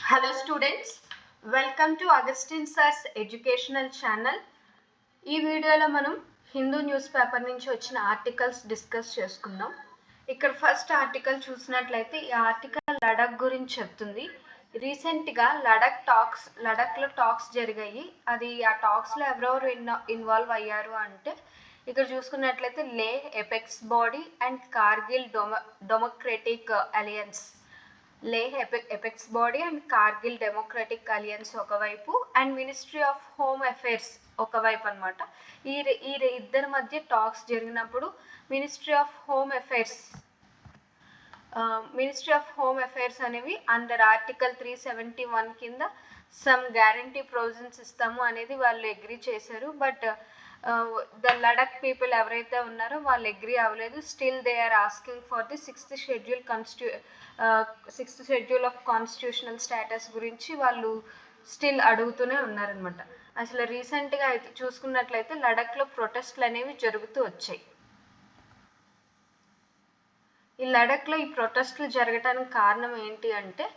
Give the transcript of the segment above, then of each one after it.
Hello students, welcome to Augustine Sir's Educational Channel. ఈ వీడియోలో మనం హిందూ న్యూస్ పేపర్ నుంచి వచ్చిన ఆర్టికల్స్ డిస్కస్ చేసుకుందాం. ఇక్కడ ఫస్ట్ ఆర్టికల్ చూసినట్లయితే ఈ ఆర్టికల్ లడక్ గురించి చెప్తుంది. రీసెంట్గా లడఖ్లో టాక్స్ జరిగాయి. అది ఆ టాక్స్లో ఎవరెవరు ఇన్వాల్వ్ అయ్యారు అంటే ఇక్కడ చూసుకున్నట్లయితే Leh apex body and Kargil democratic alliance. Leh apex body and Kargil democratic alliance ఒకవైపు and ministry of home affairs ఒకవైపు అనమాట. ఈ ఇద్దరి మధ్య టాక్స్ జరిగినప్పుడు మినిస్ట్రీ ఆఫ్ హోమ్ అఫైర్స్ అనేవి అండర్ ఆర్టికల్ 371 కింద సమ్ గ్యారంటీ ప్రొవిజన్స్ ఇస్తాము అనేది వాళ్ళు అగ్రీ చేశారు. బట్ ద లడక్ పీపుల్ ఎవరైతే ఉన్నారో వాళ్ళు అగ్రీ అవ్వలేదు. Still they are asking for the sixth schedule of constitutional status గురించి వాళ్ళు స్టిల్ అడుగుతూనే ఉన్నారనమాట. అసలు రీసెంట్గా అయితే చూసుకున్నట్లయితే లడఖ్లో ప్రొటెస్ట్లు అనేవి జరుగుతూ వచ్చాయి. ఈ లడఖ్లో ఈ ప్రొటెస్ట్లు జరగడానికి కారణం ఏంటి అంటే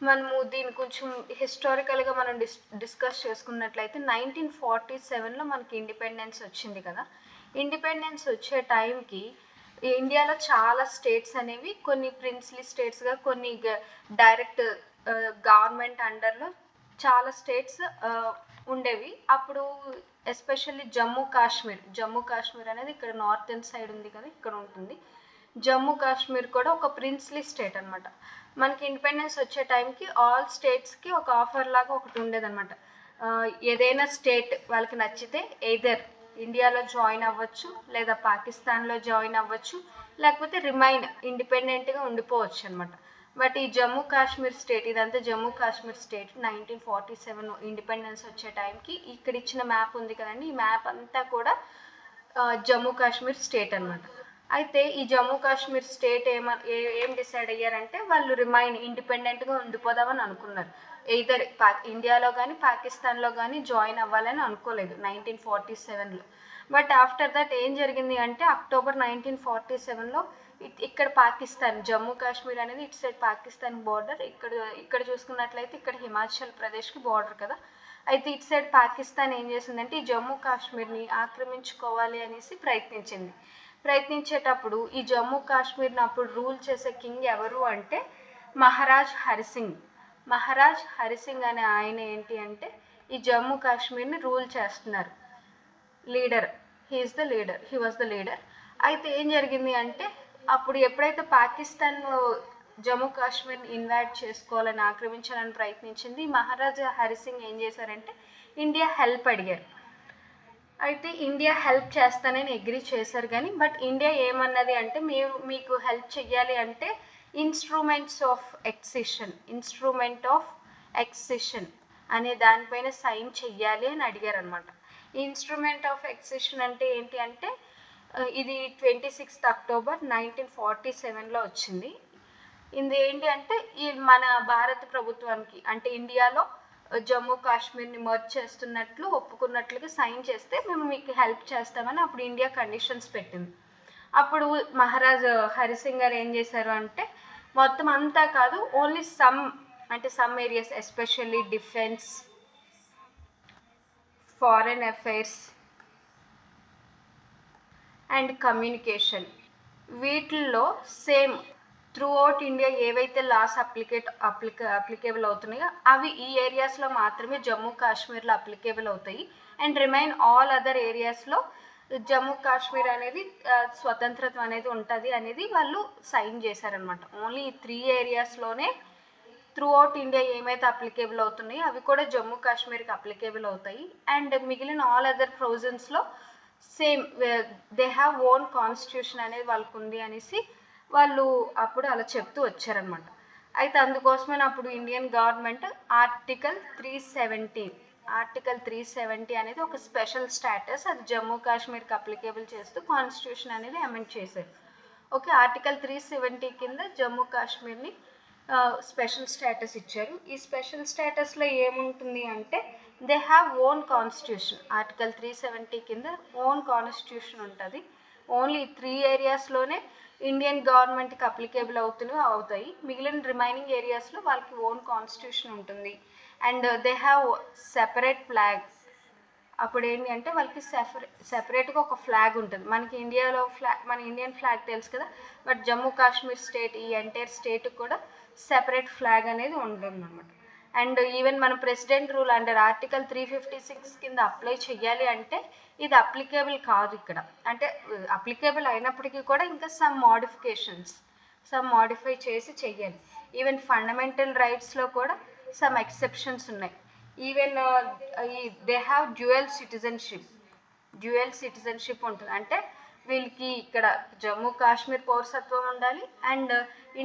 మనము దీన్ని కొంచెం హిస్టారికల్గా మనం డిస్కస్ చేసుకున్నట్లయితే 1947లో మనకి ఇండిపెండెన్స్ వచ్చింది కదా. ఇండిపెండెన్స్ వచ్చే టైంకి ఇండియాలో చాలా స్టేట్స్ అనేవి కొన్ని ప్రిన్స్లీ స్టేట్స్గా, కొన్ని డైరెక్ట్ గవర్నమెంట్ అండర్లో చాలా స్టేట్స్ ఉండేవి. అప్పుడు ఎస్పెషల్లీ జమ్మూ కాశ్మీర్ అనేది ఇక్కడ నార్థన్ సైడ్ ఉంది కదా, ఇక్కడ ఉంటుంది. జమ్మూ కాశ్మీర్ కూడా ఒక ప్రిన్స్లీ స్టేట్ అనమాట. మనకి ఇండిపెండెన్స్ వచ్చే టైంకి ఆల్ స్టేట్స్కి ఒక ఆఫర్ లాగా ఒకటి ఉండేదన్నమాట. ఏదైనా స్టేట్ వాళ్ళకి నచ్చితే ఎయిదర్ ఇండియాలో జాయిన్ అవ్వచ్చు, లేదా పాకిస్తాన్లో జాయిన్ అవ్వచ్చు, లేకపోతే రిమైన్ ఇండిపెండెంట్గా ఉండిపోవచ్చు అనమాట. బట్ ఈ జమ్మూ కాశ్మీర్ స్టేట్, ఇదంతా జమ్మూ కాశ్మీర్ స్టేట్ 1947 ఇండిపెండెన్స్ వచ్చే టైంకి ఇక్కడ ఇచ్చిన మ్యాప్ ఉంది కదండి, ఈ మ్యాప్ అంతా కూడా జమ్మూ కాశ్మీర్ స్టేట్ అనమాట. అయితే ఈ జమ్మూ కాశ్మీర్ స్టేట్ ఏం డిసైడ్ అయ్యారంటే వాళ్ళు రిమైన్ ఇండిపెండెంట్గా ఉండిపోదామని అనుకున్నారు. ఎయిదర్ ఇండియాలో కానీ పాకిస్తాన్లో కానీ జాయిన్ అవ్వాలని అనుకోలేదు 1947లో. బట్ ఆఫ్టర్ దట్ ఏం జరిగింది అంటే అక్టోబర్ 1947లో ఇక్కడ పాకిస్తాన్, జమ్మూ కాశ్మీర్ అనేది ఇటు సైడ్ పాకిస్తాన్ బార్డర్, ఇక్కడ చూసుకున్నట్లయితే ఇక్కడ హిమాచల్ ప్రదేశ్కి బార్డర్ కదా. అయితే ఇటు సైడ్ పాకిస్తాన్ ఏం చేసిందంటే ఈ జమ్మూ కాశ్మీర్ని ఆక్రమించుకోవాలి అనేసి ప్రయత్నించేటప్పుడు ఈ జమ్మూ కాశ్మీర్ని అప్పుడు రూల్ చేసే కింగ్ ఎవరు అంటే మహారాజ్ హరిసింగ్ అనే ఆయన ఏంటి అంటే ఈ జమ్మూ కాశ్మీర్ని రూల్ చేస్తున్నారు. He was the leader. అయితే ఏం జరిగింది అంటే అప్పుడు ఎప్పుడైతే పాకిస్తాన్ జమ్మూ కాశ్మీర్ని ఇన్వైట్ చేసుకోవాలని, ఆక్రమించాలని ప్రయత్నించింది, మహారాజా హరిసింగ్ ఏం చేశారంటే ఇండియా హెల్ప్ అడిగారు. అయితే ఇండియా హెల్ప్ చేస్తానని అగ్రీ చేశారు కానీ బట్ ఇండియా ఏమన్నది అంటే మీకు హెల్ప్ చెయ్యాలి అంటే ఇన్స్ట్రుమెంట్ ఆఫ్ ఎక్సిషన్ అనే దానిపైన సైన్ చెయ్యాలి అని అడిగారు అనమాట. ఈ ఇన్స్ట్రుమెంట్ ఆఫ్ ఎక్సిషన్ అంటే ఏంటి అంటే ఇది 26 అక్టోబర్ 1947లో వచ్చింది. ఇది ఏంటి అంటే ఈ మన భారత ప్రభుత్వానికి అంటే ఇండియాలో జమ్మూ కాశ్మీర్ని మర్జ్ చేస్తున్నట్లు ఒప్పుకున్నట్లుగా సైన్ చేస్తే మేము మీకు హెల్ప్ చేస్తామని అప్పుడు ఇండియా కండిషన్స్ పెట్టింది. అప్పుడు మహారాజ్ హరిసింగ్ గారు ఏం చేశారు అంటే మొత్తం అంతా కాదు, only some areas especially defence, foreign affairs and communication, వీటిల్లో సేమ్ త్రూఅవుట్ ఇండియా ఏవైతే లాస్ అప్లికేబుల్ అవుతున్నాయో అవి ఈ ఏరియాస్లో మాత్రమే జమ్మూ కాశ్మీర్లో అప్లికేబుల్ అవుతాయి. అండ్ రిమైన్ ఆల్ అదర్ ఏరియాస్లో జమ్మూ కాశ్మీర్ అనేది స్వతంత్రత్వం అనేది ఉంటుంది అనేది వాళ్ళు సైన్ చేశారనమాట. ఓన్లీ ఈ 3 ఏరియాస్లోనే త్రూఅవుట్ ఇండియా ఏమైతే అప్లికేబుల్ అవుతున్నాయో అవి కూడా జమ్మూ కాశ్మీర్కి అప్లికేబుల్ అవుతాయి. అండ్ మిగిలిన ఆల్ అదర్ ప్రొవిజన్స్లో same they have own constitution అనేది వాళ్ళకు ఉంది అనేసి వాళ్ళు అప్పుడు అలా చెప్తూ వచ్చారనమాట. అయితే అందుకోసమే అప్పుడు ఇండియన్ గవర్నమెంట్ ఆర్టికల్ 370 అనేది ఒక స్పెషల్ స్టేటస్, అది జమ్మూ కాశ్మీర్కి అప్లికేబుల్ చేస్తూ కాన్స్టిట్యూషన్ అనేది అమెండ్ చేశారు. ఓకే, ఆర్టికల్ 370 కింద జమ్మూ కాశ్మీర్ని స్పెషల్ స్టేటస్ ఇచ్చారు. ఈ స్పెషల్ స్టేటస్లో ఏముంటుంది అంటే they have own constitution. Article 370 కింద ఓన్ కాన్స్టిట్యూషన్ ఉంటుంది. ఓన్లీ 3 ఏరియాస్లోనే ఇండియన్ గవర్నమెంట్కి అప్లికేబుల్ అవుతాయి. మిగిలిన రిమైనింగ్ ఏరియాస్లో వాళ్ళకి ఓన్ కాన్స్టిట్యూషన్ ఉంటుంది. And they have separate flag. అప్పుడు ఏంటి అంటే వాళ్ళకి సెపరేట్గా ఒక ఫ్లాగ్ ఉంటుంది. మనకి ఇండియాలో మన ఇండియన్ ఫ్లాగ్ తెలుసు కదా, బట్ జమ్మూ కాశ్మీర్ స్టేట్, ఈ ఎంటైర్ స్టేట్ కూడా సెపరేట్ ఫ్లాగ్ అనేది ఉంటుంది అనమాట. అండ్ ఈవెన్ మన ప్రెసిడెంట్ రూల్ అండర్ ఆర్టికల్ 356 కింద అప్లై చేయాలి అంటే ఇది అప్లికేబుల్ కాదు ఇక్కడ. అంటే అప్లికేబుల్ అయినప్పటికీ కూడా ఇంకా సమ్ మాడిఫై చేసి చెయ్యాలి. ఈవెన్ ఫండమెంటల్ రైట్స్లో కూడా సమ్ ఎక్సెప్షన్స్ ఉన్నాయి. Even they have dual citizenship ఉంటుంది. అంటే వీళ్ళకి ఇక్కడ జమ్మూ కాశ్మీర్ పౌరసత్వం ఉండాలి అండ్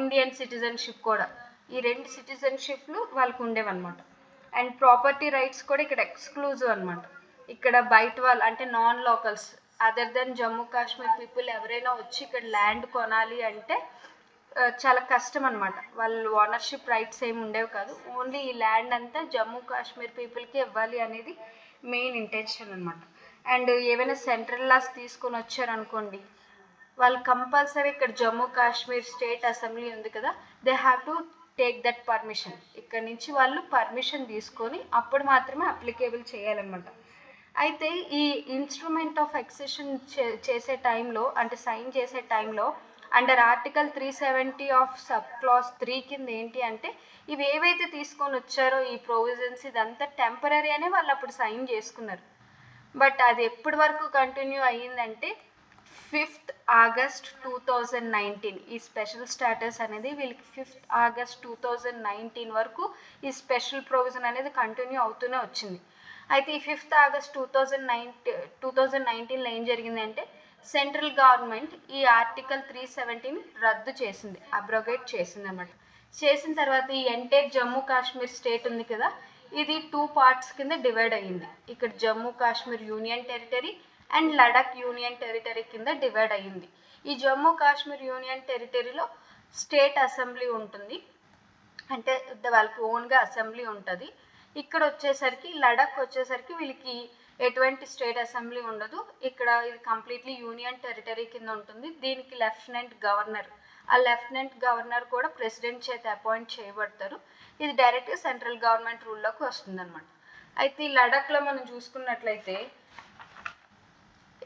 ఇండియన్ సిటిజన్షిప్ కూడా. ఈ 2 సిటిజన్షిప్లు వాళ్ళకు ఉండేవన్నమాట. అండ్ ప్రాపర్టీ రైట్స్ కూడా ఇక్కడ ఎక్స్క్లూజివ్ అనమాట. ఇక్కడ బయట వాళ్ళు అంటే non locals other than Jammu Kashmir people ఎవరైనా వచ్చి ఇక్కడ ల్యాండ్ కొనాలి అంటే చాలా కష్టం అనమాట. వాళ్ళు ఓనర్షిప్ రైట్స్ ఏమి ఉండేవి కాదు. ఓన్లీ ఈ ల్యాండ్ అంతా జమ్మూ కాశ్మీర్ పీపుల్కి ఇవ్వాలి అనేది మెయిన్ ఇంటెన్షన్ అనమాట. అండ్ ఏవైనా సెంట్రల్ లాస్ తీసుకొని వచ్చారనుకోండి, వాళ్ళు కంపల్సరీ ఇక్కడ జమ్మూ కాశ్మీర్ స్టేట్ అసెంబ్లీ ఉంది కదా, they have to take that permission. ఇక్కడ నుంచి వాళ్ళు పర్మిషన్ తీసుకొని అప్పుడు మాత్రమే అప్లికేబుల్ చేయాలన్నమాట. అయితే ఈ ఇన్స్ట్రుమెంట్ ఆఫ్ ఎక్సెషన్ చేసే టైంలో, అంటే సైన్ చేసే టైంలో under article 370 of sub class 3 కింద ఏంటి అంటే ఇవి ఏవైతే తీసుకొని వచ్చారో ఈ ప్రొవిజన్స్ ఇదంతా టెంపరీ అనే వాళ్ళు అప్పుడు సైన్ చేసుకున్నారు. బట్ అది ఎప్పటి వరకు కంటిన్యూ అయ్యిందంటే 5th August 2019 ఈ స్పెషల్ స్టేటస్ అనేది వీళ్ళకి 5th August 2019 వరకు ఈ స్పెషల్ ప్రొవిజన్ అనేది కంటిన్యూ అవుతూనే వచ్చింది. అయితే ఈ 5th August 2019లో ఏం జరిగిందంటే సెంట్రల్ గవర్నమెంట్ ఈ ఆర్టికల్ 370ని రద్దు చేసింది, అబ్రోగేట్ చేసింది అన్నమాట. చేసిన తర్వాత ఈ ఎంటైర్ జమ్మూ కాశ్మీర్ స్టేట్ ఉంది కదా, ఇది 2 పార్ట్స్ కింద డివైడ్ అయ్యింది. ఇక్కడ Jammu Kashmir union territory and Ladakh union territory కింద డివైడ్ అయ్యింది. ఈ జమ్మూ కాశ్మీర్ యూనియన్ టెరిటరీలో స్టేట్ అసెంబ్లీ ఉంటుంది, అంటే వాళ్ళకి ఓన్గా అసెంబ్లీ ఉంటుంది. ఇక్కడ వచ్చేసరికి లడాక్ వచ్చేసరికి వీళ్ళకి ఎటువంటి స్టేట్ అసెంబ్లీ ఉండదు. ఇక్కడ ఇది కంప్లీట్లీ యూనియన్ టెరిటరీ కింద ఉంటుంది. దీనికి లెఫ్టినెంట్ గవర్నర్, ఆ లెఫ్టినెంట్ గవర్నర్ కూడా ప్రెసిడెంట్ చేత అపాయింట్ చేయబడతారు. ఇది డైరెక్ట్గా సెంట్రల్ గవర్నమెంట్ రూల్లోకి వస్తుంది అనమాట. అయితే ఈ లడాక్లో మనం చూసుకున్నట్లయితే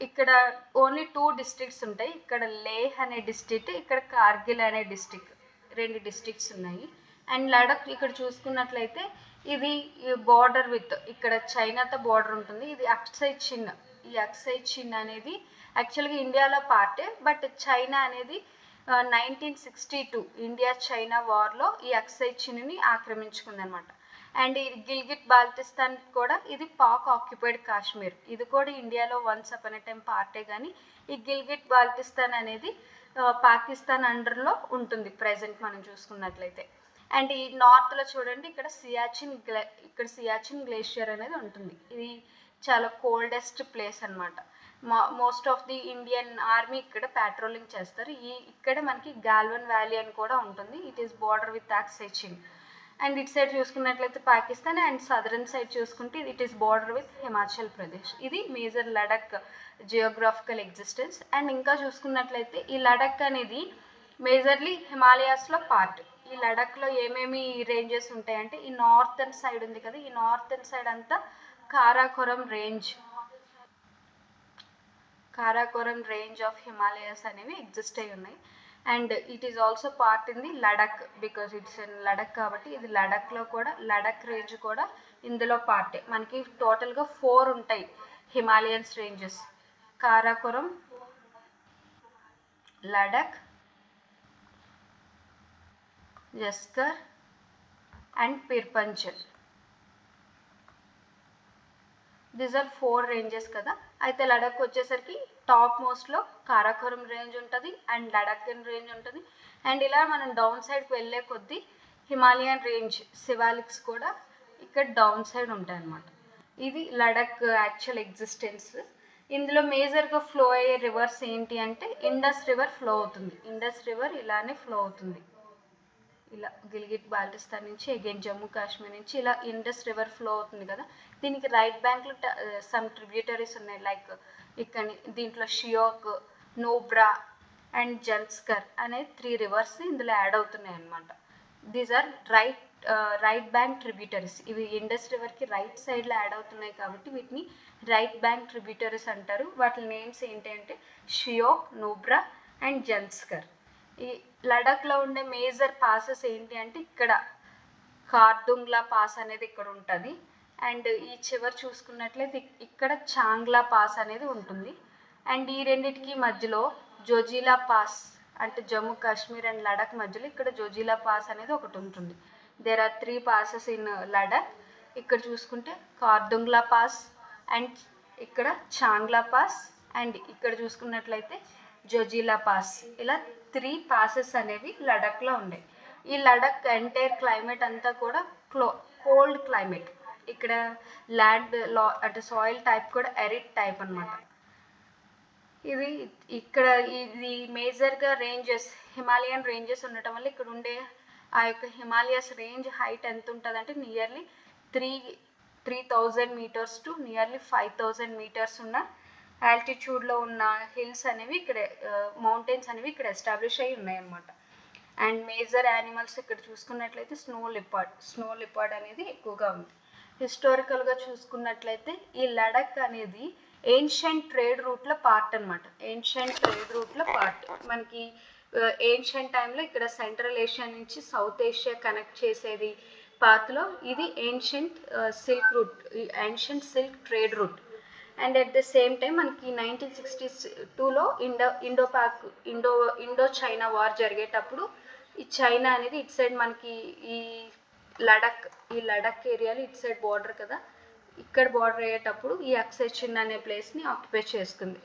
ఇక్కడ ఓన్లీ 2 డిస్ట్రిక్ట్స్ ఉంటాయి. ఇక్కడ లేహ్ అనే డిస్ట్రిక్ట్, ఇక్కడ కార్గిల్ అనే డిస్ట్రిక్ట్, 2 డిస్ట్రిక్ట్స్ ఉన్నాయి. అండ్ లడాక్ ఇక్కడ చూసుకున్నట్లయితే ఇది బార్డర్ విత్ ఇక్కడ చైనాతో బార్డర్ ఉంటుంది. ఇది అక్సై చిన్, ఈ అక్సై చిన్ అనేది యాక్చువల్గా ఇండియాలో పార్టే, బట్ చైనా అనేది 1962 ఇండియా చైనా వార్లో ఈ అక్సై చిన్ని ఆక్రమించుకుంది అనమాట. అండ్ ఇది గిల్గిట్ బాల్టిస్తాన్ కూడా ఇది పాక్ ఆక్యుపైడ్ కాశ్మీర్, ఇది కూడా ఇండియాలో వన్స్ అపాన్ ఎ టైం పార్టే, కానీ ఈ గిల్గిట్ బాల్టిస్తాన్ అనేది పాకిస్తాన్ అండర్లో ఉంటుంది ప్రెసెంట్ మనం చూసుకున్నట్లయితే. అండ్ ఈ నార్త్లో చూడండి ఇక్కడ సియాచిన్ గ్లేషియర్ అనేది ఉంటుంది. ఇది చాలా కోల్డెస్ట్ ప్లేస్ అనమాట. Most of the Indian army ఇక్కడ ప్యాట్రోలింగ్ చేస్తారు. ఇక్కడ మనకి గాల్వన్ వ్యాలీ అని కూడా ఉంటుంది. It is border with Aksai Chin. And it side చూసుకున్నట్లయితే పాకిస్తాన్, అండ్ సదరన్ సైడ్ చూసుకుంటే it is border with Himachal Pradesh. ఇది major Ladakh geographical existence. And ఇంకా చూసుకున్నట్లయితే ఈ లడాక్ అనేది మేజర్లీ హిమాలయాస్లో పార్ట్. ఈ లడాక్లో ఏమేమి రేంజెస్ ఉంటాయంటే ఈ నార్థన్ సైడ్ ఉంది కదా, ఈ నార్థన్ సైడ్ అంతా కారాకోరం రేంజ్ ఆఫ్ హిమాలయాస్ అనేవి ఎగ్జిస్ట్ అయి ఉన్నాయి. And it is also part in the Ladakh because it's in Ladakh కాబట్టి ఇది లడాక్లో కూడా లడాక్ రేంజ్ కూడా ఇందులో పార్టే. మనకి టోటల్గా 4 ఉంటాయి Himalayans ranges: Karakoram, Ladakh, Zanskar and Pir Panjal. These are 4 ranges కదా. అయితే లడాక్ వచ్చేసరికి టాప్ మోస్ట్లో కారాకోరం రేంజ్ ఉంటుంది అండ్ లడాకియన్ రేంజ్ ఉంటుంది. అండ్ ఇలా మనం డౌన్ సైడ్కి వెళ్ళే కొద్దీ హిమాలయన్ రేంజ్ సివాలిక్స్ కూడా ఇక్కడ డౌన్ సైడ్ ఉంటాయి అన్నమాట. ఇది లడాక్ యాక్చువల్ ఎగ్జిస్టెన్స్. ఇందులో మేజర్గా ఫ్లో అయ్యే రివర్స్ ఏంటి అంటే ఇండస్ రివర్ ఫ్లో అవుతుంది. ఇండస్ రివర్ ఇలానే ఫ్లో అవుతుంది, ఇలా గిల్గిట్ బాల్టిస్తాన్ నుంచి అగైన్ జమ్మూ కాశ్మీర్ నుంచి ఇలా ఇండస్ రివర్ ఫ్లో అవుతుంది కదా. దీనికి రైట్ బ్యాంక్లో సమ్ ట్రిబ్యూటరీస్ ఉన్నాయి, లైక్ ఇక్కడ దీంట్లో షియోక్, నోబ్రా అండ్ జన్స్కర్ అనే 3 రివర్స్ ఇందులో యాడ్ అవుతున్నాయి అన్నమాట. These are right bank tributaries. ఇవి ఇండస్ రివర్కి రైట్ సైడ్లో యాడ్ అవుతున్నాయి కాబట్టి వీటిని రైట్ బ్యాంక్ ట్రిబ్యూటరీస్ అంటారు. వాటి నేమ్స్ ఏంటి అంటే షియోక్, నూబ్రా అండ్ జన్స్కర్. ఈ లడాఖ్లో ఉండే మేజర్ పాసెస్ ఏంటి అంటే ఇక్కడ కార్దుంగ్లా పాస్ అనేది ఇక్కడ ఉంటుంది. అండ్ ఈ చివరి చూసుకున్నట్లయితే ఇక్కడ చాంగ్లా పాస్ అనేది ఉంటుంది. అండ్ ఈ రెండింటికి మధ్యలో జోజిలా పాస్ అంటే జమ్మూ కాశ్మీర్ అండ్ లడాక్ మధ్యలో ఇక్కడ జోజిలా పాస్ అనేది ఒకటి ఉంటుంది. There are 3 passes in Ladakh. ఇక్కడ చూసుకుంటే కార్దుంగ్లా పాస్ అండ్ ఇక్కడ చాంగ్లా పాస్ అండ్ ఇక్కడ చూసుకున్నట్లయితే జోజిలా పాస్. ఇలా 3 passes అనేవి లడాఖ్లో ఉన్నాయి. ఈ లడాక్ ఎంటైర్ క్లైమేట్ అంతా కూడా కోల్డ్ క్లైమేట్. ఇక్కడ ల్యాండ్ అంటే సాయిల్ టైప్ కూడా ఎరిడ్ టైప్ అనమాట. ఇది ఇక్కడ ఇది మేజర్గా రేంజెస్ హిమాలయన్ రేంజెస్ ఉండటం వల్ల ఇక్కడ ఉండే ఆ యొక్క హిమాలయస్ రేంజ్ హైట్ ఎంత ఉంటుంది అంటే nearly 3,000 meters to nearly 5,000 meters ఉన్న ఆల్టిట్యూడ్లో ఉన్న హిల్స్ అనేవి ఇక్కడ మౌంటైన్స్ అనేవి ఇక్కడ ఎస్టాబ్లిష్ అయి ఉన్నాయి అన్నమాట. అండ్ మేజర్ యానిమల్స్ ఇక్కడ చూసుకున్నట్లయితే స్నో లిపార్డ్ అనేది ఎక్కువగా ఉంది. హిస్టారికల్గా చూసుకున్నట్లయితే ఈ లడాక్ అనేది ఏన్షియంట్ ట్రేడ్ రూట్లో పార్ట్ అనమాట. మనకి ఏన్షియంట్ టైంలో ఇక్కడ సెంట్రల్ ఏషియా నుంచి సౌత్ ఏషియా కనెక్ట్ చేసేది పాత్లో ఇది ancient silk trade route. And at the same time మనకి 1962లో ఇండో చైనా వార్ జరిగేటప్పుడు ఈ చైనా అనేది ఇటు సైడ్ మనకి ఈ లడాక్ ఏరియాలో ఇటు సైడ్ బార్డర్ కదా, ఇక్కడ బార్డర్ అయ్యేటప్పుడు ఈ అక్సై చిన్ అనే ప్లేస్ని ఆక్యుపై చేసుకుంది.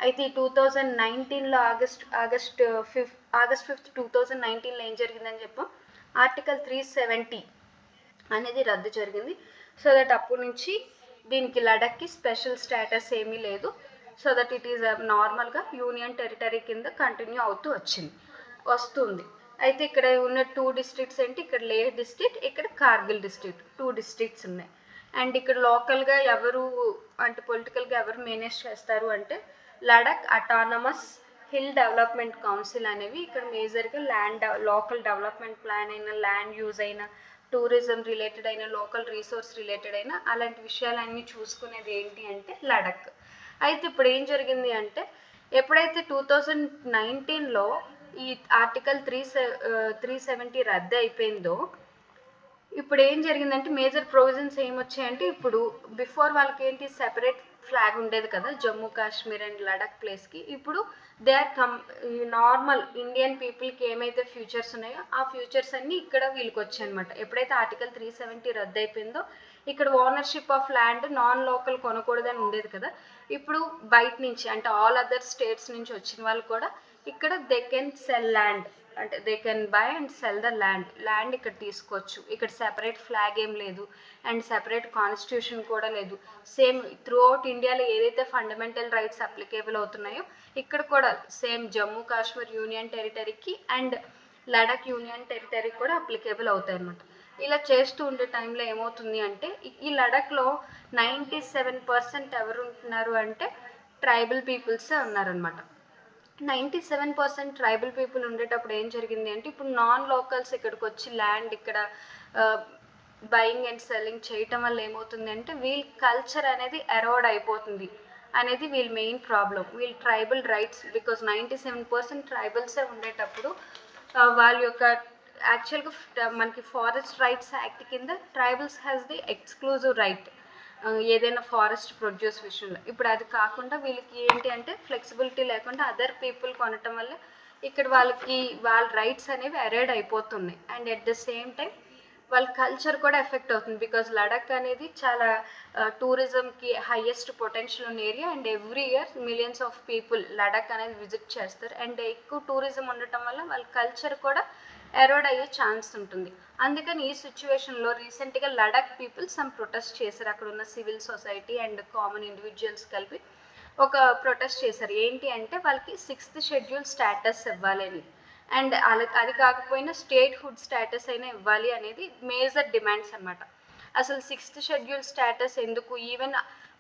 అయితే ఈ 2019లో ఆగస్ట్ 5, 2019లో ఏం జరిగిందని చెప్పాం, ఆర్టికల్ 370 అనేది రద్దు జరిగింది. సో దట్ అప్పటి నుంచి దీనికి లడాక్కి స్పెషల్ స్టేటస్ ఏమీ లేదు. సో దట్ ఇట్ ఈస్ నార్మల్గా యూనియన్ టెరిటరీ కింద కంటిన్యూ అవుతూ వస్తుంది. అయితే ఇక్కడ ఉన్న 2 districts ఏంటి, ఇక్కడ లేహ్ డిస్ట్రిక్ట్, ఇక్కడ కార్గిల్ డిస్ట్రిక్ట్, 2 districts ఉన్నాయి. అండ్ ఇక్కడ లోకల్గా ఎవరు అంటే పొలిటికల్గా ఎవరు మేనేజ్ చేస్తారు అంటే Ladakh autonomous hill development council అనేవి ఇక్కడ మేజర్గా లోకల్ డెవలప్మెంట్ ప్లాన్ అయిన, ల్యాండ్ యూజ్ అయిన, టూరిజం రిలేటెడ్ అయిన, లోకల్ రీసోర్స్ రిలేటెడ్ అయిన అలాంటి విషయాలన్నీ చూసుకునేది ఏంటి అంటే లడాక్. అయితే ఇప్పుడు ఏం జరిగింది అంటే ఎప్పుడైతే 2019లో ఈ ఆర్టికల్ 370 రద్దు అయిపోయిందో ఇప్పుడు ఏం జరిగిందంటే మేజర్ ప్రొవిజన్స్ ఏమొచ్చాయంటే ఇప్పుడు బిఫోర్ వాళ్ళకి ఏంటి సెపరేట్ ఫ్లాగ్ ఉండేది కదా జమ్మూ కాశ్మీర్ అండ్ లడాక్ ప్లేస్కి. ఇప్పుడు దే ఆర్ నార్మల్ ఇండియన్ పీపుల్కి ఏమైతే ఫ్యూచర్స్ ఉన్నాయో ఆ ఫ్యూచర్స్ అన్నీ ఇక్కడ వీళ్ళకి వచ్చాయి అనమాట. ఎప్పుడైతే ఆర్టికల్ 370 రద్దు అయిపోయిందో ఇక్కడ ownership of land non local కొనకూడదని ఉండేది కదా, ఇప్పుడు బయట నుంచి అంటే ఆల్ అదర్ స్టేట్స్ నుంచి వచ్చిన వాళ్ళు కూడా ఇక్కడ దే కెన్ సెల్ ల్యాండ్, అంటే they can buy and cell the land ఇక్కడ తీసుకోవచ్చు. ఇక్కడ సెపరేట్ ఫ్లాగ్ ఏం లేదు అండ్ సెపరేట్ కాన్స్టిట్యూషన్ కూడా లేదు. సేమ్ త్రూ అవుట్ ఇండియాలో ఏదైతే ఫండమెంటల్ రైట్స్ అప్లికేబుల్ అవుతున్నాయో ఇక్కడ కూడా సేమ్ జమ్మూ కాశ్మీర్ యూనియన్ టెరిటరీకి అండ్ లడాక్ యూనియన్ టెరిటరీకి కూడా అప్లికేబుల్ అవుతాయి అన్నమాట. ఇలా చేస్తూ ఉండే టైంలో ఏమవుతుంది అంటే ఈ లడాక్లో 97% ఎవరు ఉంటున్నారు అంటే ట్రైబల్ పీపుల్సే ఉన్నారనమాట. 97% ట్రైబల్ పీపుల్ ఉండేటప్పుడు ఏం జరిగింది అంటే ఇప్పుడు నాన్ లోకల్స్ ఇక్కడికి వచ్చి ల్యాండ్ ఇక్కడ బయింగ్ అండ్ సెల్లింగ్ చేయటం వల్ల ఏమవుతుంది అంటే వీళ్ళ కల్చర్ అనేది ఎరోడ్ అయిపోతుంది అనేది వీళ్ళ మెయిన్ ప్రాబ్లం. వీళ్ళ ట్రైబల్ రైట్స్ బికాజ్ 97% ట్రైబల్సే ఉండేటప్పుడు వాళ్ళ యొక్క యాక్చువల్గా మనకి ఫారెస్ట్ రైట్స్ యాక్ట్ కింద tribals has the exclusive right ఏదైనా ఫారెస్ట్ ప్రొడ్యూస్ విషయంలో. ఇప్పుడు అది కాకుండా వీళ్ళకి ఏంటి అంటే ఫ్లెక్సిబిలిటీ లేకుండా అదర్ పీపుల్ కొనటం వల్ల ఇక్కడ వాళ్ళ రైట్స్ అనేవి ఎరేడ్ అయిపోతున్నాయి. And at the same time వాళ్ళ కల్చర్ కూడా ఎఫెక్ట్ అవుతుంది బికాజ్ లడాక్ అనేది చాలా టూరిజంకి హైయెస్ట్ పొటెన్షియల్ ఉన్న area and every year millions of people Ladakh అనేది విజిట్ చేస్తారు. అండ్ ఎక్కువ టూరిజం ఉండటం వల్ల వాళ్ళ కల్చర్ కూడా ఎరోడ్ అయ్యే ఛాన్స్ ఉంటుంది. అందుకని ఈ సిచ్యువేషన్లో రీసెంట్గా లడాక్ పీపుల్ సమ్ ప్రొటెస్ట్ చేశారు. అక్కడ ఉన్న civil society and common individuals కలిపి ఒక ప్రొటెస్ట్ చేశారు. ఏంటి అంటే వాళ్ళకి 6th షెడ్యూల్ స్టేటస్ ఇవ్వాలని అండ్ అది కాకపోయినా స్టేట్ హుడ్ స్టేటస్ అయినా ఇవ్వాలి అనేది మేజర్ డిమాండ్స్ అనమాట. అసలు 6th షెడ్యూల్ స్టేటస్ ఎందుకు, even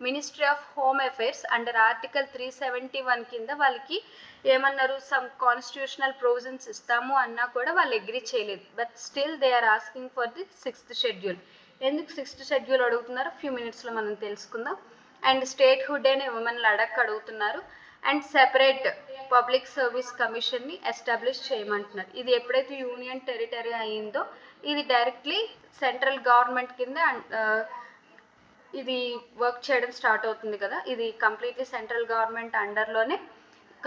ministry of home affairs under article 371 కింద వాళ్ళకి ఏమన్నారు, సమ్ కాన్స్టిట్యూషనల్ ప్రొవిజన్స్ ఇస్తాము అన్నా కూడా వాళ్ళు అగ్రీ చేయలేదు. But still they are asking for the 6th schedule. ఎందుకు 6th షెడ్యూల్ అడుగుతున్నారో ఫ్యూ మినిట్స్లో మనం తెలుసుకుందాం. అండ్ స్టేట్ హుడ్ అనే ఉమెన్ లడక్ అడుగుతున్నారు. అండ్ సెపరేట్ పబ్లిక్ సర్వీస్ కమిషన్ని ఎస్టాబ్లిష్ చేయమంటున్నారు. ఇది ఎప్పుడైతే యూనియన్ టెరిటరీ అయ్యిందో ఇది డైరెక్ట్లీ సెంట్రల్ గవర్నమెంట్ కింద ఇది వర్క్ చేయడం స్టార్ట్ అవుతుంది కదా. ఇది కంప్లీట్లీ సెంట్రల్ గవర్నమెంట్ అండర్లోనే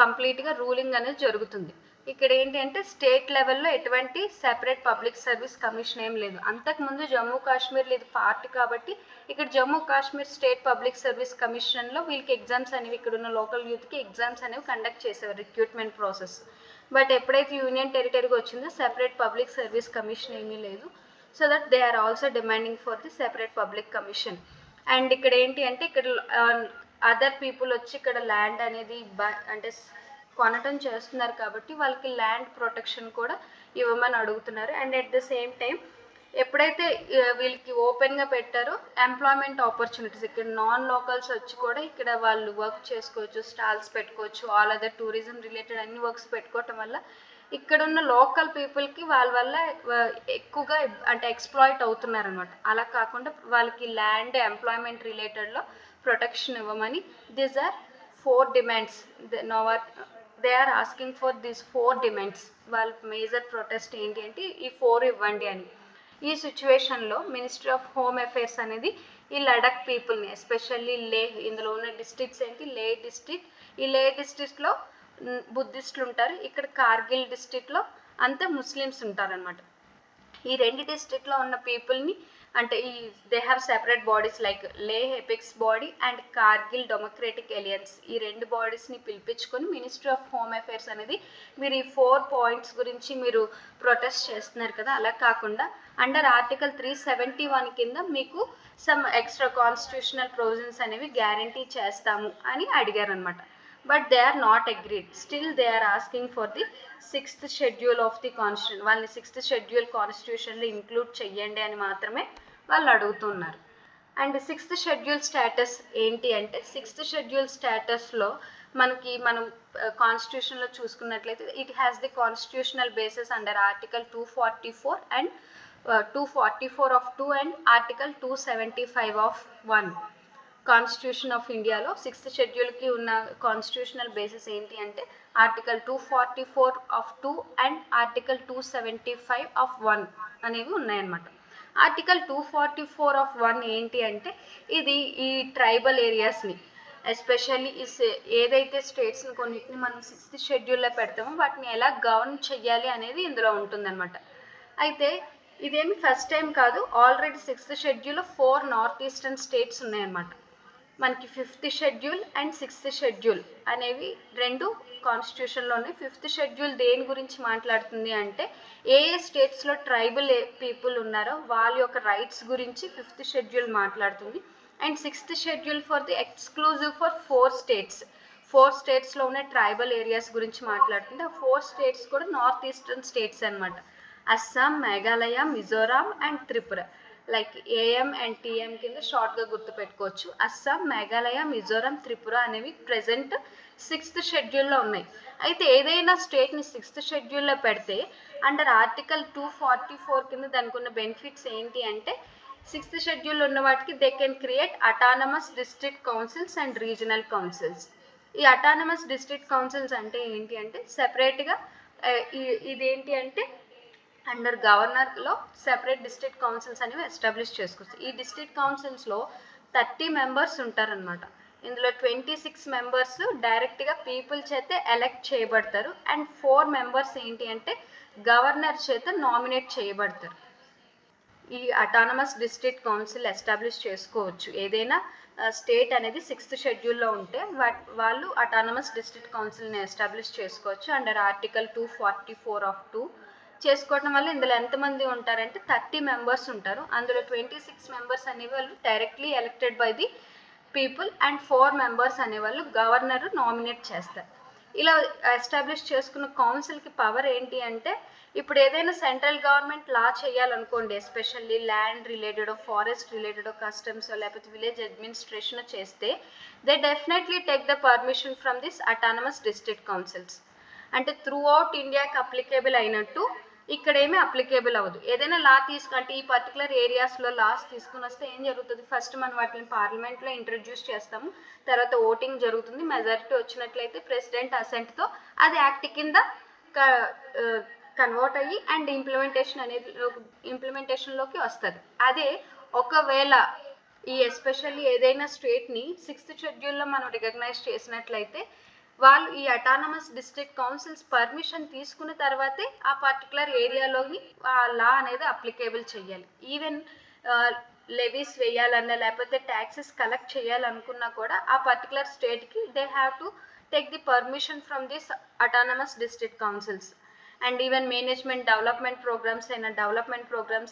కంప్లీట్గా రూలింగ్ అనేది జరుగుతుంది. ఇక్కడ ఏంటి అంటే స్టేట్ లెవెల్లో ఎటువంటి సెపరేట్ పబ్లిక్ సర్వీస్ కమిషన్ ఏం లేదు. అంతకుముందు జమ్మూ కాశ్మీర్లో ఇది పార్ట్ కాబట్టి ఇక్కడ Jammu Kashmir state public service కమిషన్లో వీళ్ళకి ఎగ్జామ్స్ అనేవి, ఇక్కడ ఉన్న లోకల్ యూత్కి ఎగ్జామ్స్ అనేవి కండక్ట్ చేసేవారు, రిక్రూట్మెంట్ ప్రాసెస్. బట్ ఎప్పుడైతే యూనియన్ టెరిటరీకి వచ్చిందో సెపరేట్ పబ్లిక్ సర్వీస్ కమిషన్ ఏమీ లేదు. So that they are also demanding for the separate public commission. And ఇక్కడ ఏంటి అంటే ఇక్కడ అదర్ పీపుల్ వచ్చి ఇక్కడ ల్యాండ్ అనేది అంటే కొనటం చేస్తున్నారు కాబట్టి వాళ్ళకి ల్యాండ్ ప్రొటెక్షన్ కూడా ఇవ్వమని అడుగుతున్నారు. And at the same time ఎప్పుడైతే వీళ్ళకి ఓపెన్గా పెట్టారో ఎంప్లాయ్మెంట్ ఆపర్చునిటీస్, ఇక్కడ నాన్ లోకల్స్ వచ్చి కూడా ఇక్కడ వాళ్ళు వర్క్ చేసుకోవచ్చు, స్టాల్స్ పెట్టుకోవచ్చు, ఆల్ అదర్ టూరిజం రిలేటెడ్ అన్ని వర్క్స్ పెట్టుకోవటం వల్ల ఇక్కడ ఉన్న లోకల్ పీపుల్కి వాళ్ళ వల్ల ఎక్కువగా అంటే ఎక్స్ప్లాయిట్ అవుతున్నారు అనమాట. అలా కాకుండా వాళ్ళకి ల్యాండ్ ఎంప్లాయ్మెంట్ రిలేటెడ్లో ప్రొటెక్షన్ ఇవ్వమని these are 4 demands. They are asking for these 4 demands. వాళ్ళ మేజర్ ప్రొటెస్ట్ ఏంటి అంటే ఈ 4 ఇవ్వండి అని. ఈ సిచ్యువేషన్లో మినిస్ట్రీ ఆఫ్ హోమ్ అఫైర్స్ అనేది ఈ లడక్ పీపుల్ని, ఎస్పెషల్లీ లే, ఇందులో ఉన్న డిస్ట్రిక్ట్స్ ఏంటి, లే డిస్ట్రిక్ట్. ఈ లే డిస్ట్రిక్ట్లో బుద్ధిస్టులు ఉంటారు, ఇక్కడ కార్గిల్ డిస్ట్రిక్ట్లో అంతా ముస్లిమ్స్ ఉంటారనమాట. ఈ 2 డిస్ట్రిక్ట్లో ఉన్న పీపుల్ని అంటే they have separate bodies like Leh apex body and Kargil democratic alliance. ఈ 2 బాడీస్ని పిలిపించుకొని మినిస్ట్రీ ఆఫ్ హోమ్ అఫైర్స్ అనేది మీరు ఈ 4 పాయింట్స్ గురించి మీరు ప్రొటెస్ట్ చేస్తున్నారు కదా, అలా కాకుండా అండర్ ఆర్టికల్ 371 కింద మీకు సమ్ ఎక్స్ట్రా కాన్స్టిట్యూషనల్ ప్రొవిజన్స్ అనేవి గ్యారంటీ చేస్తాము అని అడిగారనమాట. But they are not agreed. Still they are asking for the 6th schedule of the constitution. వాళ్ళని 6th షెడ్యూల్ కాన్స్టిట్యూషన్లో ఇంక్లూడ్ చెయ్యండి అని మాత్రమే వాళ్ళు అడుగుతున్నారు. అండ్ 6th షెడ్యూల్ స్టేటస్ ఏంటి అంటే 6th షెడ్యూల్ స్టేటస్లో మనం కాన్స్టిట్యూషన్లో చూసుకున్నట్లయితే it has the constitutional basis under article 244 and 244 of 2 and article 275 of 1. Constitution of ఇండియాలో 6th షెడ్యూల్కి ఉన్న కాన్స్టిట్యూషనల్ బేసిస్ ఏంటి అంటే article 244 of 2 and article 275 of 1 అనేవి ఉన్నాయన్నమాట. ఆర్టికల్ 244 ఆఫ్ 1 ఏంటి అంటే ఇది ఈ ట్రైబల్ ఏరియాస్ని, ఎస్పెషల్లీ ఏదైతే స్టేట్స్ని కొన్నిటిని మనం 6th షెడ్యూల్లో పెడతామో వాటిని ఎలా గవర్న్ చెయ్యాలి అనేది ఇందులో ఉంటుందన్నమాట. అయితే ఇదేమి ఫస్ట్ టైం కాదు, ఆల్రెడీ 6th షెడ్యూల్లో 4 నార్త్ ఈస్టర్న్ స్టేట్స్ ఉన్నాయన్నమాట. మనకి 5th schedule and 6th schedule అనేవి 2 కాన్స్టిట్యూషన్లో ఉన్నాయి. 5th షెడ్యూల్ దేని గురించి మాట్లాడుతుంది అంటే ఏ స్టేట్స్లో ట్రైబల్ పీపుల్ ఉన్నారో వాళ్ళ యొక్క రైట్స్ గురించి 5th షెడ్యూల్ మాట్లాడుతుంది. And 6th schedule for the exclusive for 4 states. 4 స్టేట్స్లో ఉన్న ట్రైబల్ ఏరియాస్ గురించి మాట్లాడుతుంది. ఆ 4 స్టేట్స్ కూడా నార్త్ ఈస్టర్న్ స్టేట్స్ అనమాట. Assam, Meghalaya, Mizoram and Tripura. Like AM and TM కింద షార్ట్గా గుర్తుపెట్టుకోవచ్చు. అస్సాం, మేఘాలయ, మిజోరాం, త్రిపుర అనేవి ప్రజెంట్ 6th షెడ్యూల్లో ఉన్నాయి. అయితే ఏదైనా స్టేట్ని 6th షెడ్యూల్లో పెడితే అండర్ ఆర్టికల్ 244 కింద దానికి ఉన్న బెనిఫిట్స్ ఏంటి అంటే 6th షెడ్యూల్లో ఉన్న వాటికి they can create autonomous district councils and regional councils. ఈ అటానమస్ డిస్ట్రిక్ట్ కౌన్సిల్స్ అంటే ఏంటి అంటే సెపరేట్గా ఇదేంటి అంటే అండర్ గవర్నర్లో సెపరేట్ డిస్ట్రిక్ట్ కౌన్సిల్స్ అనేవి ఎస్టాబ్లిష్ చేసుకోవచ్చు. ఈ డిస్ట్రిక్ట్ కౌన్సిల్స్లో 30 మెంబర్స్ ఉంటారనమాట. ఇందులో 26 మెంబర్స్ డైరెక్ట్గా పీపుల్ చేత ఎలెక్ట్ చేయబడతారు. అండ్ 4 మెంబర్స్ ఏంటి అంటే గవర్నర్ చేత నామినేట్ చేయబడతారు. ఈ అటానమస్ డిస్ట్రిక్ట్ కౌన్సిల్ ఎస్టాబ్లిష్ చేసుకోవచ్చు. ఏదైనా స్టేట్ అనేది 6th షెడ్యూల్లో ఉంటే వాళ్ళు అటానమస్ డిస్ట్రిక్ట్ కౌన్సిల్ని ఎస్టాబ్లిష్ చేసుకోవచ్చు అండర్ ఆర్టికల్ 244 ఆఫ్ 2. చేసుకోవడం వల్ల ఇందులో ఎంతమంది ఉంటారంటే 30 మెంబర్స్ ఉంటారు. అందులో 26 మెంబర్స్ అనేవాళ్ళు directly elected by the people and 4 members అనేవాళ్ళు గవర్నర్ నామినేట్ చేస్తారు. ఇలా ఎస్టాబ్లిష్ చేసుకున్న కౌన్సిల్కి పవర్ ఏంటి అంటే, ఇప్పుడు ఏదైనా సెంట్రల్ గవర్నమెంట్ లా చేయాలనుకోండి, especially land related, forest related, customs లేకపోతే విలేజ్ అడ్మినిస్ట్రేషన్ చేస్తే they definitely take the permission from this autonomous district councils. అంటే త్రూ అవుట్ ఇండియాకి అప్లికేబుల్ అయినట్టు ఇక్కడ ఏమీ అప్లికేబుల్ అవ్వదు. ఏదైనా లా అంటే ఈ పర్టికులర్ ఏరియాస్లో లాస్ తీసుకుని వస్తే ఏం జరుగుతుంది, ఫస్ట్ మనం వాటిని పార్లమెంట్లో ఇంట్రడ్యూస్ చేస్తాము, తర్వాత ఓటింగ్ జరుగుతుంది, మెజారిటీ వచ్చినట్లయితే ప్రెసిడెంట్ అసెంట్తో అది యాక్ట్ కింద కన్వర్ట్ అయ్యి అండ్ ఇంప్లిమెంటేషన్లోకి వస్తుంది. అదే ఒకవేళ ఈ ఎస్పెషల్లీ ఏదైనా స్టేట్ని 6th షెడ్యూల్లో మనం రికగ్నైజ్ చేసినట్లయితే వాళ్ళు ఈ అటానమస్ డిస్ట్రిక్ట్ కౌన్సిల్స్ పర్మిషన్ తీసుకున్న తర్వాతే ఆ పర్టికులర్ ఏరియాలోని ఆ లా అనేది అప్లికేబుల్ చేయాలి. ఈవెన్ లెవీస్ వేయాలన్నా లేకపోతే ట్యాక్సెస్ కలెక్ట్ చేయాలనుకున్నా కూడా ఆ పర్టికులర్ స్టేట్కి they have to take the permission from this autonomous district councils. And even management development programmes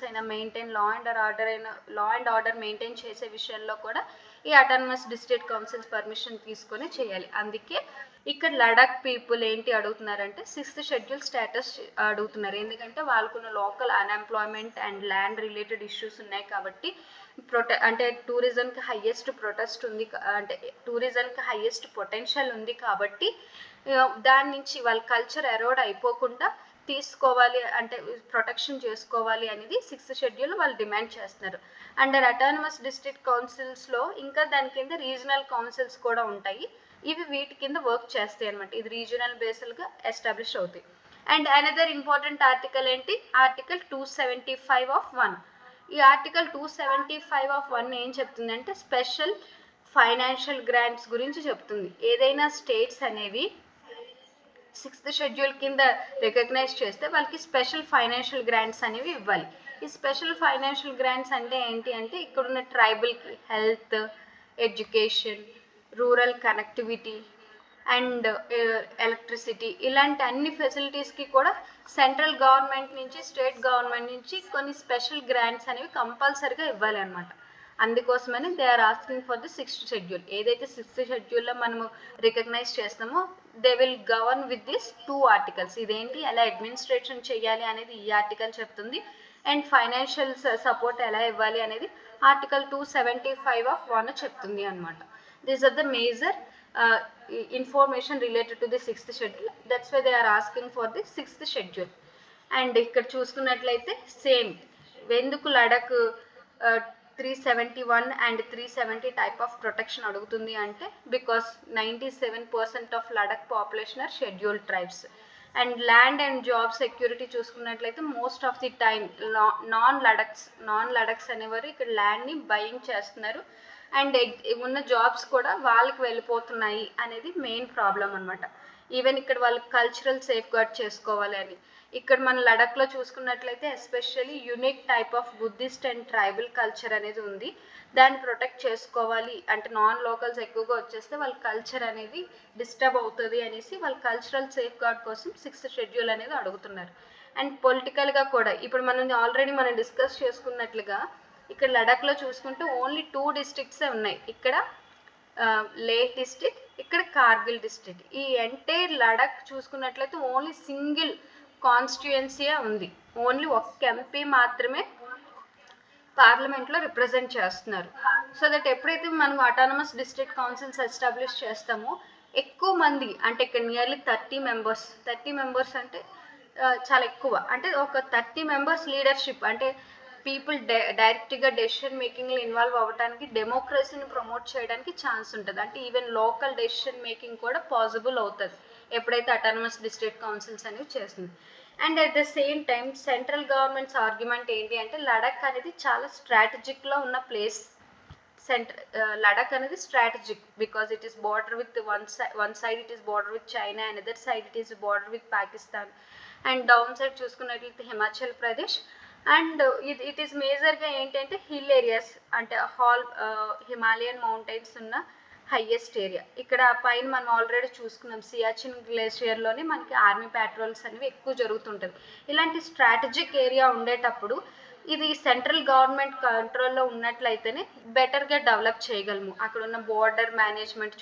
అయినా maintain law and order maintain చేసే విషయంలో కూడా ఈ అటానమస్ డిస్ట్రిక్ట్ కౌన్సిల్స్ పర్మిషన్ తీసుకొని చేయాలి. అందుకే ఇక్కడ లడాక్ పీపుల్ ఏంటి అడుగుతున్నారంటే 6th షెడ్యూల్ స్టేటస్ అడుగుతున్నారు. ఎందుకంటే వాళ్ళకున్న local unemployment and land related issues ఉన్నాయి కాబట్టి అంటే టూరిజంకి హైయెస్ట్ ప్రొటెస్ట్ ఉంది, అంటే టూరిజంకి హైయెస్ట్ పొటెన్షియల్ ఉంది కాబట్టి దాని నుంచి వాళ్ళ కల్చర్ ఎరోడ్ అయిపోకుండా తీసుకోవాలి, అంటే ప్రొటెక్షన్ చేసుకోవాలి అనేది 6th షెడ్యూల్ వాళ్ళు డిమాండ్ చేస్తున్నారు. అండర్ అటానమస్ డిస్ట్రిక్ట్ కౌన్సిల్స్లో ఇంకా దాని కింద రీజనల్ కౌన్సిల్స్ కూడా ఉంటాయి. ఇవి వీటి కింద వర్క్ చేస్తాయి అనమాట. ఇది రీజనల్ బేస్డ్గా ఎస్టాబ్లిష్ అవుతాయి. అండ్ అనదర్ ఇంపార్టెంట్ ఆర్టికల్ ఏంటి, ఆర్టికల్ 275 of 1. ఈ ఆర్టికల్ 275 of 1 ఏం చెప్తుందంటే స్పెషల్ ఫైనాన్షియల్ గ్రాంట్స్ గురించి చెప్తుంది. ఏదైనా స్టేట్స్ అనేవి 6th షెడ్యూల్ కింద రికగ్నైజ్ చేస్తే వాళ్ళకి స్పెషల్ ఫైనాన్షియల్ గ్రాంట్స్ అనేవి ఇవ్వాలి. ఈ స్పెషల్ ఫైనాన్షియల్ గ్రాంట్స్ అంటే ఏంటి అంటే ఇక్కడున్న ట్రైబల్కి health, education, rural connectivity and electricity ఇలాంటి అన్ని ఫెసిలిటీస్కి కూడా సెంట్రల్ గవర్నమెంట్ నుంచి స్టేట్ గవర్నమెంట్ నుంచి కొన్ని స్పెషల్ గ్రాంట్స్ అనేవి కంపల్సరీగా ఇవ్వాలి అనమాట. అందుకోసమని they are asking for the 6th schedule. ఏదైతే 6th షెడ్యూల్లో మనము రికగ్నైజ్ చేస్తామో they will govern with this 2 articles. ఇదేంటి, ఎలా అడ్మినిస్ట్రేషన్ చేయాలి అనేది ఈ ఆర్టికల్ చెప్తుంది, అండ్ ఫైనాన్షియల్ సపోర్ట్ ఎలా ఇవ్వాలి అనేది ఆర్టికల్ 275 of 1 చెప్తుంది అనమాట. These are the major information related to the 6th schedule. That's why they are asking for the 6th schedule. And ఇక్కడ చూసుకున్నట్లయితే సేమ్ ఎందుకు Ladakh 371 and 370 type of protection అడుగుతుంది అంటే because 97% of Ladakh population are scheduled tribes. And land and job security చూసుకున్నట్లయితే most of the time non Ladakhs అనేవారు ఇక్కడ ల్యాండ్ని buying చేస్తున్నారు అండ్ ఉన్న జాబ్స్ కూడా వాళ్ళకి వెళ్ళిపోతున్నాయి అనేది మెయిన్ ప్రాబ్లం అనమాట. ఈవెన్ ఇక్కడ వాళ్ళు కల్చరల్ సేఫ్ గార్డ్ చేసుకోవాలి అని. ఇక్కడ మన లడాక్లో చూసుకున్నట్లయితే especially unique type of Buddhist and tribal culture అనేది ఉంది. దాన్ని ప్రొటెక్ట్ చేసుకోవాలి అంటే నాన్ లోకల్స్ ఎక్కువగా వచ్చేస్తే వాళ్ళ కల్చర్ అనేది డిస్టర్బ్ అవుతుంది అనేసి వాళ్ళ కల్చరల్ సేఫ్ గార్డ్ కోసం 6th షెడ్యూల్ అనేది అడుగుతున్నారు. అండ్ పొలిటికల్గా కూడా ఇప్పుడు మనం డిస్కస్ చేసుకున్నట్లుగా ఇక్కడ లడాక్లో చూసుకుంటే ఓన్లీ 2 డిస్ట్రిక్ట్సే ఉన్నాయి. ఇక్కడ లేహ్ డిస్ట్రిక్ట్, ఇక్కడ కార్గిల్ డిస్ట్రిక్ట్. ఈ ఎంటైర్ లడాక్ చూసుకున్నట్లయితే ఓన్లీ సింగిల్ కాన్స్టిట్యుయెన్సీయే ఉంది. ఓన్లీ ఒక్క ఎంపీ మాత్రమే పార్లమెంట్లో రిప్రజెంట్ చేస్తున్నారు. సో దట్ ఎప్పుడైతే మనం అటానమస్ డిస్ట్రిక్ట్ కౌన్సిల్స్ ఎస్టాబ్లిష్ చేస్తామో ఎక్కువ మంది అంటే ఇక్కడ నియర్లీ 30 మెంబర్స్ అంటే చాలా ఎక్కువ, అంటే ఒక 30 మెంబర్స్ లీడర్షిప్ అంటే పీపుల్ డైరెక్ట్గా డెసిషన్ మేకింగ్లో ఇన్వాల్వ్ అవ్వడానికి, డెమోక్రసీని ప్రమోట్ చేయడానికి ఛాన్స్ ఉంటుంది. అంటే ఈవెన్ లోకల్ డెసిషన్ మేకింగ్ కూడా పాసిబుల్ అవుతుంది ఎప్పుడైతే అటానమస్ డిస్ట్రిక్ట్ కౌన్సిల్స్ అనేవి చేస్తుంది. And at the same time central governments argument ఏంటి అంటే లడాక్ అనేది చాలా స్ట్రాటజిక్లో ఉన్న ప్లేస్. లడాక్ అనేది strategic because it is border with one side it is border with China, and other side it is border with Pakistan, and down side చూసుకున్నట్లయితే Himachal Pradesh. And it is మేజర్గా ఏంటంటే hill areas అంటే హిమాలయన్ మౌంటైన్స్ ఉన్న highest area. ఇక్కడ పైన మనం already చూసుకున్నాం సియాచిన్ గ్లేషియర్లోనే మనకి ఆర్మీ పెట్రోల్స్ అనేవి ఎక్కువ జరుగుతుంటుంది. ఇలాంటి స్ట్రాటజిక్ ఏరియా ఉండేటప్పుడు ఇది సెంట్రల్ గవర్నమెంట్ కంట్రోల్లో ఉన్నట్లయితేనే బెటర్గా డెవలప్ చేయగలము. అక్కడ ఉన్న బార్డర్ మేనేజ్మెంట్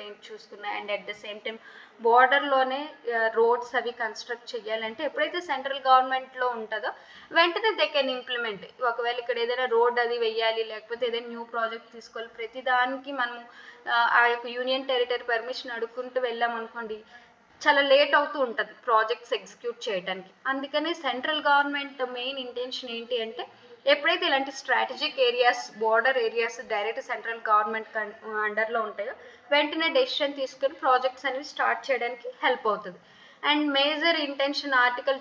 ఏంటి చూసుకున్నా, and at the same time బార్డర్లోనే రోడ్స్ అవి కన్స్ట్రక్ట్ చేయాలంటే ఎప్పుడైతే సెంట్రల్ గవర్నమెంట్లో ఉంటుందో వెంటనే దే కెన్ ఇంప్లిమెంట్. ఒకవేళ ఇక్కడ ఏదైనా రోడ్ అది వెయ్యాలి, లేకపోతే ఏదైనా న్యూ ప్రాజెక్ట్ తీసుకోవాలి, ప్రతి దానికి మనం ఆ యొక్క యూనియన్ టెరిటరీ పర్మిషన్ అడుక్కుంటూ వెళ్ళామనుకోండి, చాలా లేట్ అవుతూ ఉంటుంది ప్రాజెక్ట్స్ ఎగ్జిక్యూట్ చేయడానికి. అందుకనే సెంట్రల్ గవర్నమెంట్ మెయిన్ ఇంటెన్షన్ ఏంటి అంటే ఎప్పుడైతే ఇలాంటి strategic areas, border areas direct central government అండర్లో ఉంటాయో వెంటనే డెసిషన్ తీసుకొని ప్రాజెక్ట్స్ అనేవి స్టార్ట్ చేయడానికి హెల్ప్ అవుతుంది. అండ్ మేజర్ ఇంటెన్షన్ ఆర్టికల్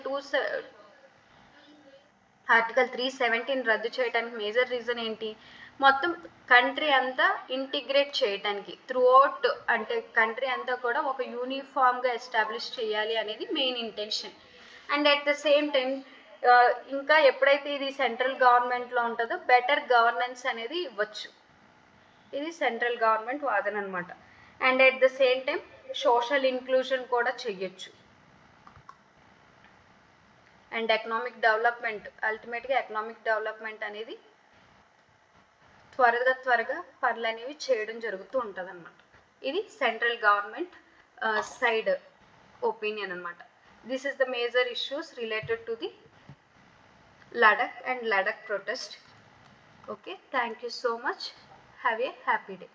317 రద్దు చేయడానికి మేజర్ రీజన్ ఏంటి, మొత్తం కంట్రీ అంతా ఇంటిగ్రేట్ చేయడానికి, త్రూఅవుట్ అంటే కంట్రీ అంతా కూడా ఒక యూనిఫామ్గా ఎస్టాబ్లిష్ చేయాలి అనేది main intention. And at the same time ఇంకా ఎప్పుడైతే ఇది సెంట్రల్ గవర్నమెంట్లో ఉంటుందో బెటర్ గవర్నెన్స్ అనేది ఇవ్వచ్చు. ఇది సెంట్రల్ గవర్నమెంట్ వాదన అనమాట. And at the same time social inclusion కూడా చెయ్యొచ్చు. అండ్ ఎకనామిక్ డెవలప్మెంట్, అల్టిమేట్గా ఎకనామిక్ డెవలప్మెంట్ అనేది త్వరగా పనులు అనేవి చేయడం జరుగుతూ ఉంటుంది అనమాట. ఇది సెంట్రల్ గవర్నమెంట్ సైడ్ ఒపీనియన్ అనమాట. This is the major issues related to the Ladakh and Ladakh protest. Okay, thank you so much. Have a happy day.